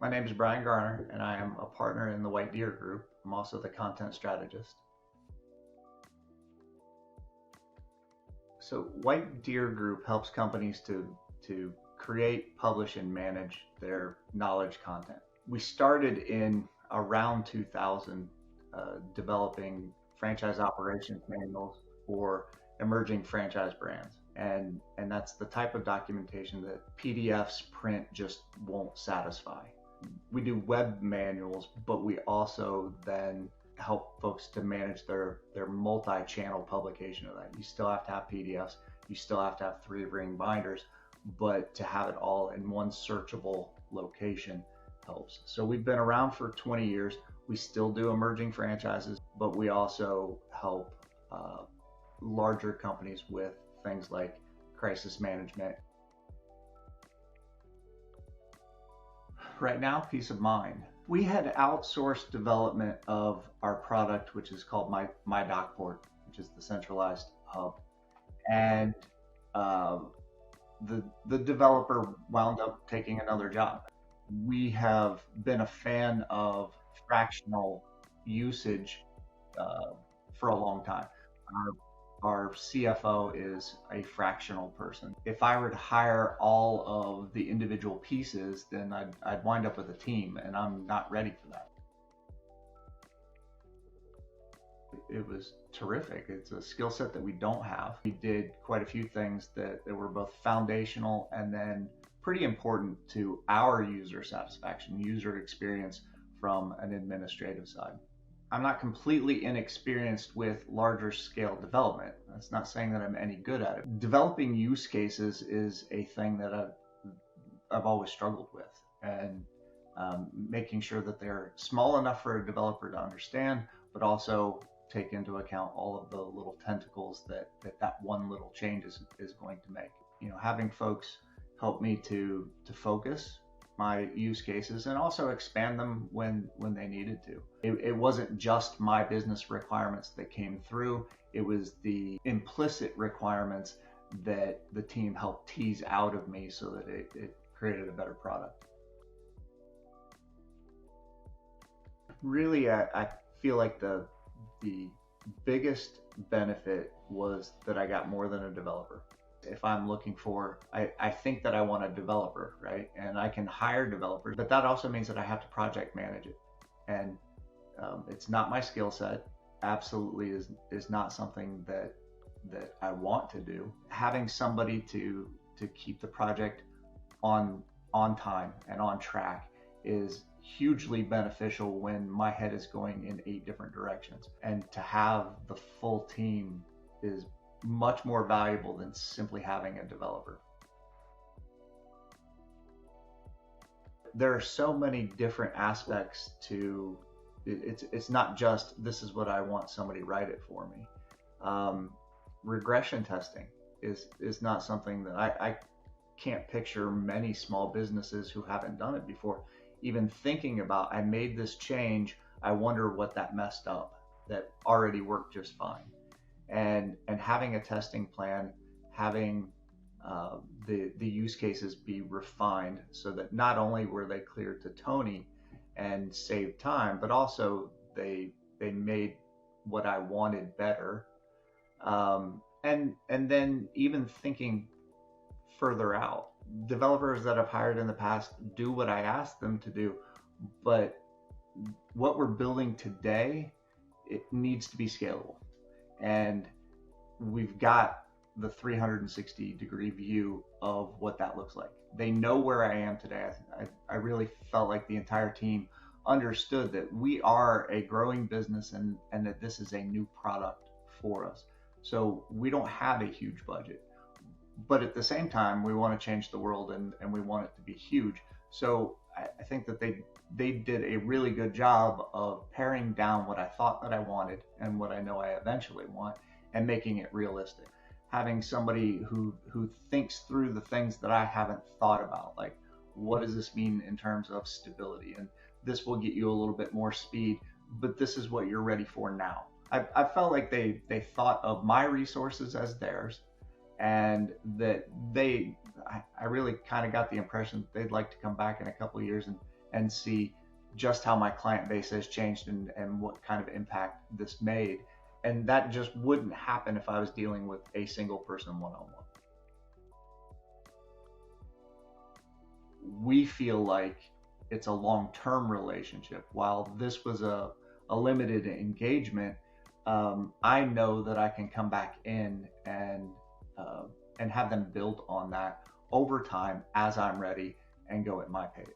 My name is Bryan Garner, and I am a partner in the White Deer Group. I'm also the content strategist. So White Deer Group helps companies to create, publish, and manage their knowledge content. We started in around 2000 developing franchise operations manuals for emerging franchise brands. And that's the type of documentation that PDFs print just won't satisfy. We do web manuals, but we also then help folks to manage their multi-channel publication of that. You still have to have PDFs, you still have to have 3-ring binders, but to have it all in one searchable location helps. So we've been around for 20 years. We still do emerging franchises, but we also help larger companies with things like crisis management. Right now, peace of mind. We had outsourced development of our product, which is called My Dockport, which is the centralized hub. And the developer wound up taking another job. We have been a fan of fractional usage for a long time. Our CFO is a fractional person. If I were to hire all of the individual pieces, then I'd wind up with a team, and I'm not ready for that. It was terrific. It's a skill set that we don't have. We did quite a few things that were both foundational and then pretty important to our user satisfaction, user experience from an administrative side. I'm not completely inexperienced with larger scale development. That's not saying that I'm any good at it. Developing use cases is a thing that I've always struggled with, and making sure that they're small enough for a developer to understand, but also take into account all of the little tentacles that one little change is going to make. You know, having folks help me to focus my use cases and also expand them when they needed to. It wasn't just my business requirements that came through, it was the implicit requirements that the team helped tease out of me so that it created a better product. Really, I feel like the biggest benefit was that I got more than a developer. If I'm looking for, I think that I want a developer, right? And I can hire developers, but that also means that I have to project manage it. And it's not my skill set. Absolutely is not something that I want to do. Having somebody to keep the project on time and on track is hugely beneficial when my head is going in 8 different directions. And to have the full team is much more valuable than simply having a developer. There are so many different aspects to it's not just this is what I want, somebody write it for me. Regression testing is not something that I can't picture many small businesses who haven't done it before even thinking about. I made this change, I wonder what that messed up that already worked just fine. And having a testing plan, having the use cases be refined so that not only were they clear to Tony and saved time, but also they made what I wanted better. And then even thinking further out, developers that I've hired in the past do what I asked them to do, but what we're building today, it needs to be scalable. And we've got the 360-degree view of what that looks like. They know where I am today. I really felt like the entire team understood that we are a growing business and that this is a new product for us. So we don't have a huge budget, but at the same time, we want to change the world and we want it to be huge. So I think that they did a really good job of paring down what I thought that I wanted and what I know I eventually want and making it realistic. Having somebody who thinks through the things that I haven't thought about, like what does this mean in terms of stability? And this will get you a little bit more speed, but this is what you're ready for now. I felt like they thought of my resources as theirs, and that I really kind of got the impression that they'd like to come back in a couple of years and see just how my client base has changed and what kind of impact this made. And that just wouldn't happen if I was dealing with a single person one-on-one. We feel like it's a long-term relationship. While this was a limited engagement, I know that I can come back in and have them build on that over time as I'm ready and go at my pace.